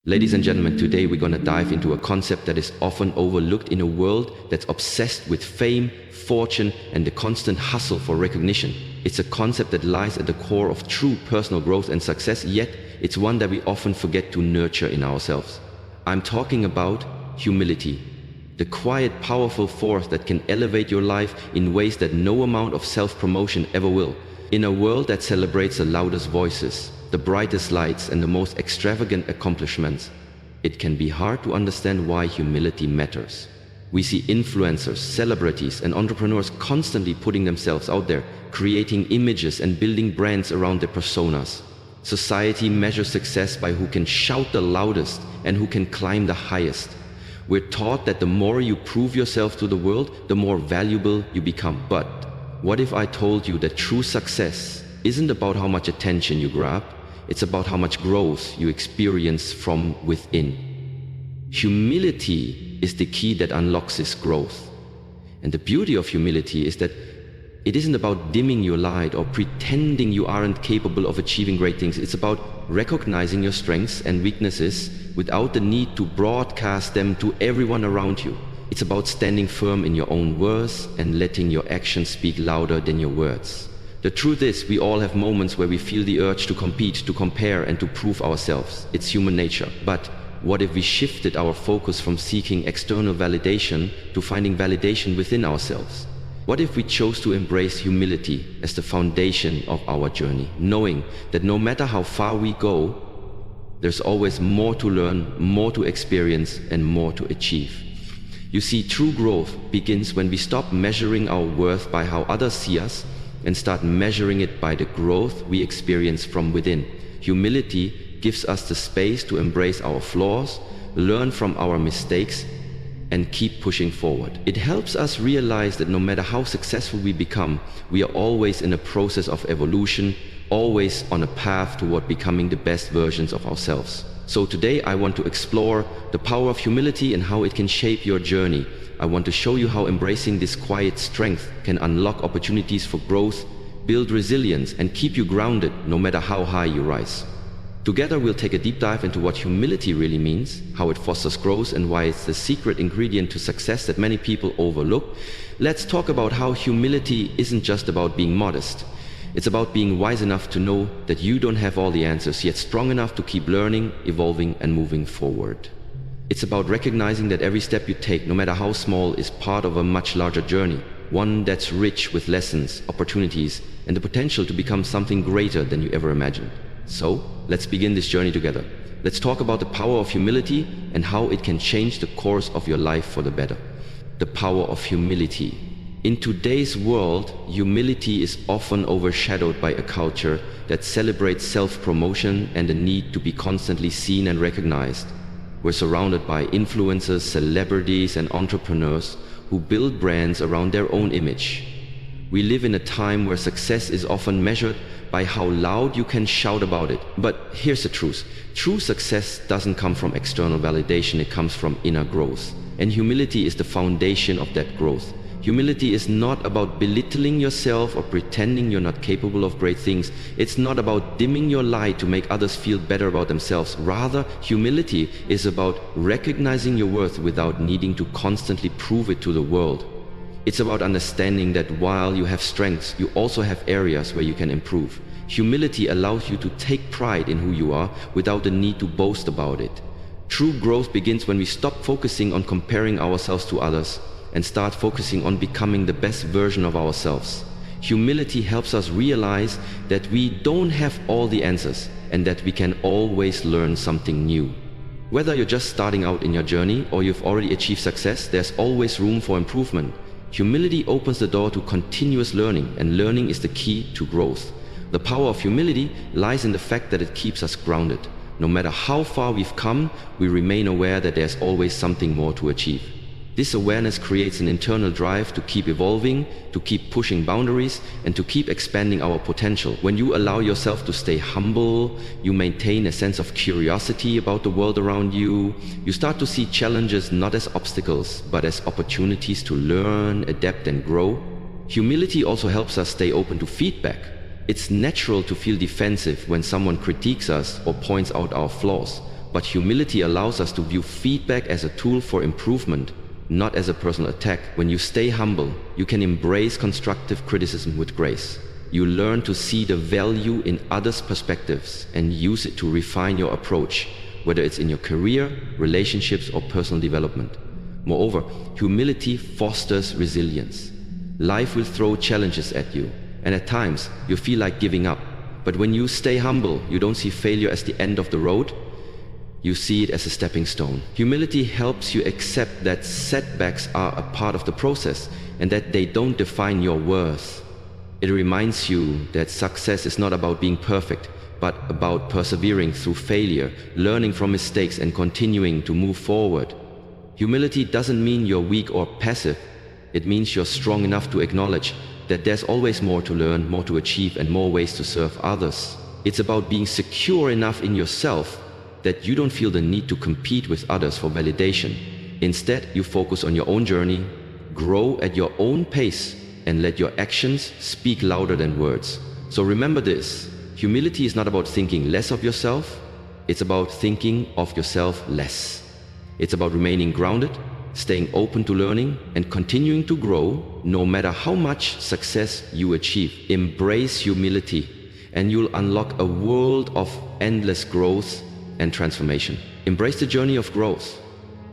Ladies and gentlemen, today we're going to dive into a concept that is often overlooked in a world that's obsessed with fame, fortune, and the constant hustle for recognition. It's a concept that lies at the core of true personal growth and success, yet it's one that we often forget to nurture in ourselves. I'm talking about humility, the quiet, powerful force that can elevate your life in ways that no amount of self-promotion ever will. In a world that celebrates the loudest voices, the brightest lights, and the most extravagant accomplishments, it can be hard to understand why humility matters. We see influencers, celebrities, and entrepreneurs constantly putting themselves out there, creating images and building brands around their personas. Society measures success by who can shout the loudest and who can climb the highest. We're taught that the more you prove yourself to the world, the more valuable you become. But what if I told you that true success isn't about how much attention you grab? It's about how much growth you experience from within. Humility is the key that unlocks this growth. And the beauty of humility is that it isn't about dimming your light or pretending you aren't capable of achieving great things. It's about recognizing your strengths and weaknesses without the need to broadcast them to everyone around you. It's about standing firm in your own words and letting your actions speak louder than your words. The truth is, we all have moments where we feel the urge to compete, to compare, and to prove ourselves. It's human nature. But what if we shifted our focus from seeking external validation to finding validation within ourselves? What if we chose to embrace humility as the foundation of our journey, knowing that no matter how far we go, there's always more to learn, more to experience, and more to achieve. You see, true growth begins when we stop measuring our worth by how others see us and start measuring it by the growth we experience from within. Humility gives us the space to embrace our flaws, learn from our mistakes, and keep pushing forward. It helps us realize that no matter how successful we become, we are always in a process of evolution, always on a path toward becoming the best versions of ourselves. So today I want to explore the power of humility and how it can shape your journey. I want to show you how embracing this quiet strength can unlock opportunities for growth, build resilience, and keep you grounded no matter how high you rise. Together we'll take a deep dive into what humility really means, how it fosters growth, and why it's the secret ingredient to success that many people overlook. Let's talk about how humility isn't just about being modest. It's about being wise enough to know that you don't have all the answers, yet strong enough to keep learning, evolving, and moving forward. It's about recognizing that every step you take, no matter how small, is part of a much larger journey, one that's rich with lessons, opportunities, and the potential to become something greater than you ever imagined. So, let's begin this journey together. Let's talk about the power of humility and how it can change the course of your life for the better. The power of humility. In today's world, humility is often overshadowed by a culture that celebrates self-promotion and the need to be constantly seen and recognized. We're surrounded by influencers, celebrities, and entrepreneurs who build brands around their own image. We live in a time where success is often measured by how loud you can shout about it. But here's the truth. True success doesn't come from external validation, it comes from inner growth. And humility is the foundation of that growth. Humility is not about belittling yourself or pretending you're not capable of great things. It's not about dimming your light to make others feel better about themselves. Rather, humility is about recognizing your worth without needing to constantly prove it to the world. It's about understanding that while you have strengths, you also have areas where you can improve. Humility allows you to take pride in who you are without the need to boast about it. True growth begins when we stop focusing on comparing ourselves to others and start focusing on becoming the best version of ourselves. Humility helps us realize that we don't have all the answers and that we can always learn something new. Whether you're just starting out in your journey or you've already achieved success, there's always room for improvement. Humility opens the door to continuous learning, and learning is the key to growth. The power of humility lies in the fact that it keeps us grounded. No matter how far we've come, we remain aware that there's always something more to achieve. This awareness creates an internal drive to keep evolving, to keep pushing boundaries, and to keep expanding our potential. When you allow yourself to stay humble, you maintain a sense of curiosity about the world around you. You start to see challenges not as obstacles, but as opportunities to learn, adapt, and grow. Humility also helps us stay open to feedback. It's natural to feel defensive when someone critiques us or points out our flaws. but humility allows us to view feedback as a tool for improvement, not as a personal attack. When you stay humble, you can embrace constructive criticism with grace. You learn to see the value in others' perspectives and use it to refine your approach, whether it's in your career, relationships, or personal development. Moreover, humility fosters resilience. Life will throw challenges at you, and at times you feel like giving up. But when you stay humble, you don't see failure as the end of the road. You see it as a stepping stone. Humility helps you accept that setbacks are a part of the process and that they don't define your worth. It reminds you that success is not about being perfect, but about persevering through failure, learning from mistakes, and continuing to move forward. Humility doesn't mean you're weak or passive. It means you're strong enough to acknowledge that there's always more to learn, more to achieve, and more ways to serve others. It's about being secure enough in yourself that you don't feel the need to compete with others for validation. Instead, you focus on your own journey, grow at your own pace, and let your actions speak louder than words. So remember this: humility is not about thinking less of yourself, it's about thinking of yourself less. It's about remaining grounded, staying open to learning, and continuing to grow no matter how much success you achieve. Embrace humility, and you'll unlock a world of endless growth and transformation. Embrace the journey of growth.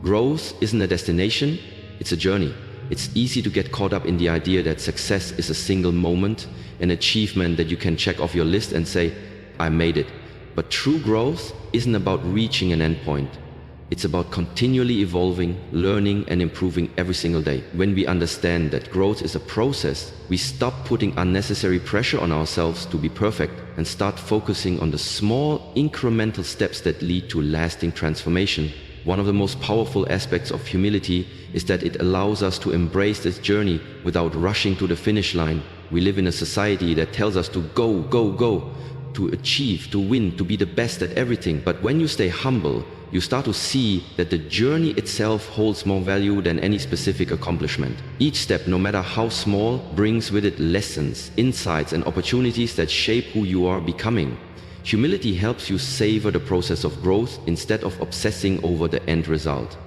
Growth isn't a destination, it's a journey. It's easy to get caught up in the idea that success is a single moment, an achievement that you can check off your list and say, I made it. But true growth isn't about reaching an endpoint. It's about continually evolving, learning, and improving every single day. When we understand that growth is a process, we stop putting unnecessary pressure on ourselves to be perfect and start focusing on the small, incremental steps that lead to lasting transformation. One of the most powerful aspects of humility is that it allows us to embrace this journey without rushing to the finish line. We live in a society that tells us to go, go, go, to achieve, to win, to be the best at everything. But when you stay humble, you start to see that the journey itself holds more value than any specific accomplishment. Each step, no matter how small, brings with it lessons, insights, and opportunities that shape who you are becoming. Humility helps you savor the process of growth instead of obsessing over the end result.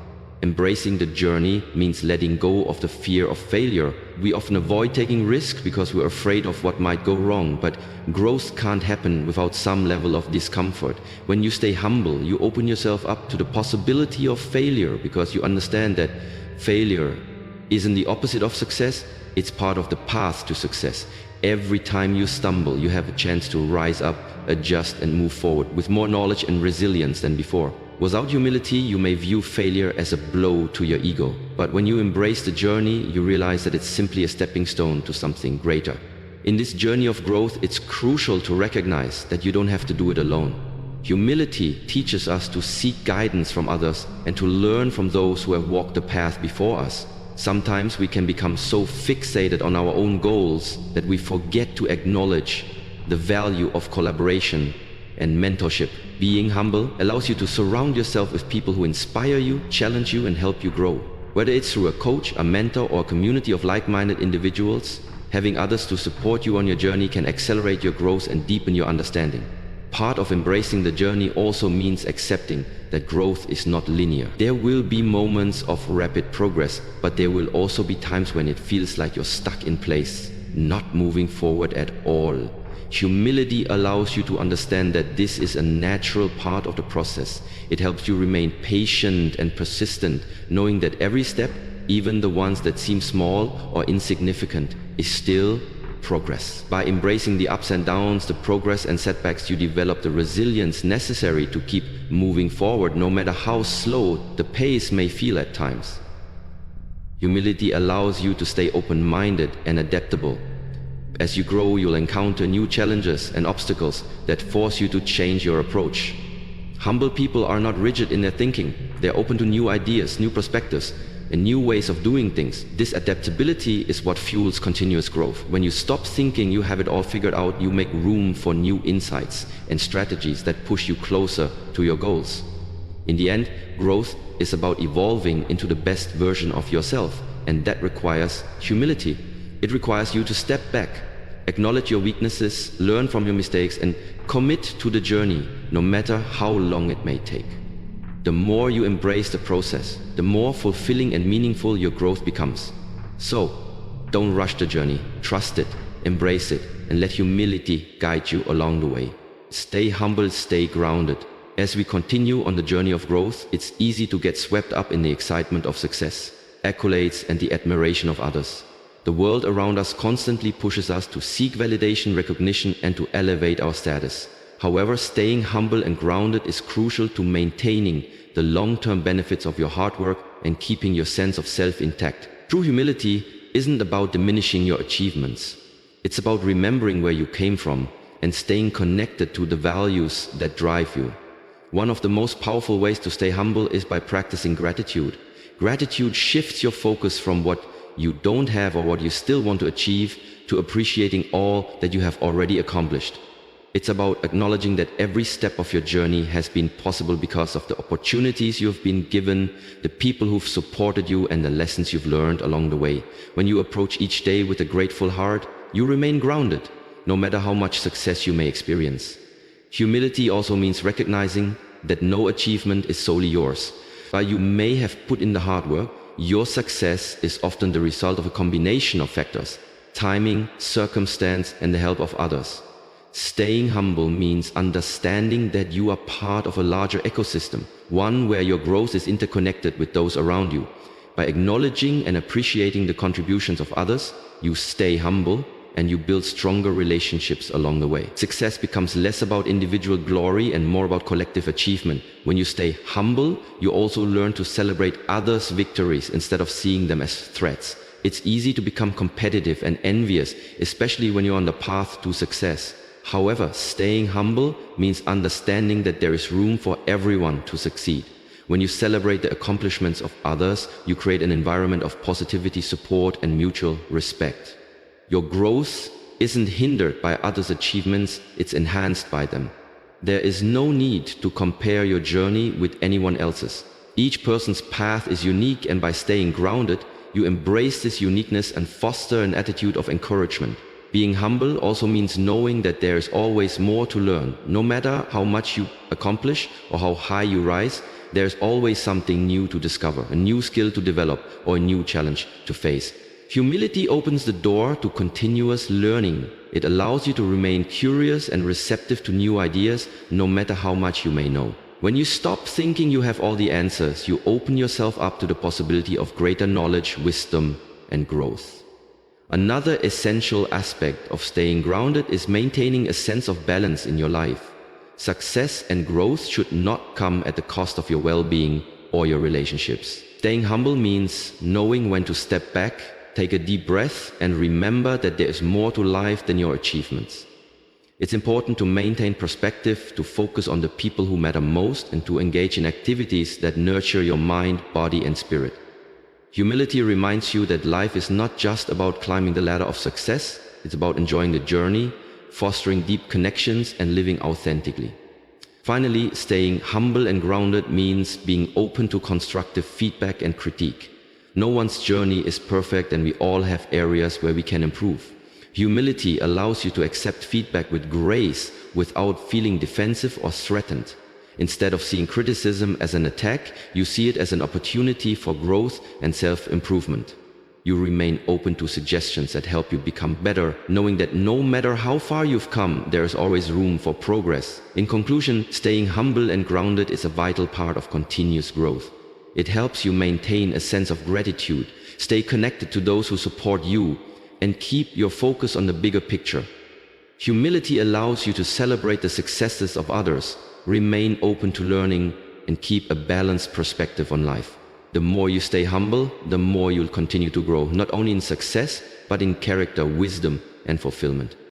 Embracing the journey means letting go of the fear of failure. We often avoid taking risks because we're afraid of what might go wrong, but growth can't happen without some level of discomfort. When you stay humble, you open yourself up to the possibility of failure because you understand that failure isn't the opposite of success, it's part of the path to success. Every time you stumble, you have a chance to rise up, adjust, and move forward with more knowledge and resilience than before. Without humility, you may view failure as a blow to your ego. But when you embrace the journey, you realize that it's simply a stepping stone to something greater. In this journey of growth, it's crucial to recognize that you don't have to do it alone. Humility teaches us to seek guidance from others and to learn from those who have walked the path before us. Sometimes we can become so fixated on our own goals that we forget to acknowledge the value of collaboration and mentorship. Being humble allows you to surround yourself with people who inspire you, challenge you, and help you grow. Whether it's through a coach, a mentor, or a community of like-minded individuals, having others to support you on your journey can accelerate your growth and deepen your understanding. Part of embracing the journey also means accepting that growth is not linear. There will be moments of rapid progress, but there will also be times when it feels like you're stuck in place, not moving forward at all. Humility allows you to understand that this is a natural part of the process. It helps you remain patient and persistent, knowing that every step, even the ones that seem small or insignificant, is still progress. By embracing the ups and downs, the progress and setbacks, you develop the resilience necessary to keep moving forward, no matter how slow the pace may feel at times. Humility allows you to stay open-minded and adaptable. As you grow, you'll encounter new challenges and obstacles that force you to change your approach. Humble people are not rigid in their thinking. They're open to new ideas, new perspectives, and new ways of doing things. This adaptability is what fuels continuous growth. When you stop thinking you have it all figured out, you make room for new insights and strategies that push you closer to your goals. In the end, growth is about evolving into the best version of yourself, and that requires humility. It requires you to step back, acknowledge your weaknesses, learn from your mistakes, and commit to the journey, no matter how long it may take. The more you embrace the process, the more fulfilling and meaningful your growth becomes. So, don't rush the journey, trust it, embrace it, and let humility guide you along the way. Stay humble, stay grounded. As we continue on the journey of growth, it's easy to get swept up in the excitement of success, accolades, and the admiration of others. The world around us constantly pushes us to seek validation, recognition, and to elevate our status. However, staying humble and grounded is crucial to maintaining the long-term benefits of your hard work and keeping your sense of self intact. True humility isn't about diminishing your achievements. It's about remembering where you came from and staying connected to the values that drive you. One of the most powerful ways to stay humble is by practicing gratitude. Gratitude shifts your focus from what you don't have or what you still want to achieve to appreciating all that you have already accomplished. It's about acknowledging that every step of your journey has been possible because of the opportunities you've been given, the people who've supported you, and the lessons you've learned along the way. When you approach each day with a grateful heart, you remain grounded, no matter how much success you may experience. Humility also means recognizing that no achievement is solely yours. While you may have put in the hard work, your success is often the result of a combination of factors: timing, circumstance, and the help of others. Staying humble means understanding that you are part of a larger ecosystem, one where your growth is interconnected with those around you. By acknowledging and appreciating the contributions of others, you stay humble and you build stronger relationships along the way. Success becomes less about individual glory and more about collective achievement. When you stay humble, you also learn to celebrate others' victories instead of seeing them as threats. It's easy to become competitive and envious, especially when you're on the path to success. However, staying humble means understanding that there is room for everyone to succeed. When you celebrate the accomplishments of others, you create an environment of positivity, support, and mutual respect. Your growth isn't hindered by others' achievements, it's enhanced by them. There is no need to compare your journey with anyone else's. Each person's path is unique, and by staying grounded, you embrace this uniqueness and foster an attitude of encouragement. Being humble also means knowing that there is always more to learn. No matter how much you accomplish or how high you rise, there is always something new to discover, a new skill to develop, or a new challenge to face. Humility opens the door to continuous learning. It allows you to remain curious and receptive to new ideas, no matter how much you may know. When you stop thinking you have all the answers, you open yourself up to the possibility of greater knowledge, wisdom, and growth. Another essential aspect of staying grounded is maintaining a sense of balance in your life. Success and growth should not come at the cost of your well-being or your relationships. Staying humble means knowing when to step back, take a deep breath, and remember that there is more to life than your achievements. It's important to maintain perspective, to focus on the people who matter most, and to engage in activities that nurture your mind, body, and spirit. Humility reminds you that life is not just about climbing the ladder of success, it's about enjoying the journey, fostering deep connections, and living authentically. Finally, staying humble and grounded means being open to constructive feedback and critique. No one's journey is perfect, and we all have areas where we can improve. Humility allows you to accept feedback with grace without feeling defensive or threatened. Instead of seeing criticism as an attack, you see it as an opportunity for growth and self-improvement. You remain open to suggestions that help you become better, knowing that no matter how far you've come, there is always room for progress. In conclusion, staying humble and grounded is a vital part of continuous growth. It helps you maintain a sense of gratitude, stay connected to those who support you, and keep your focus on the bigger picture. Humility allows you to celebrate the successes of others, remain open to learning, and keep a balanced perspective on life. The more you stay humble, the more you'll continue to grow, not only in success, but in character, wisdom, and fulfillment.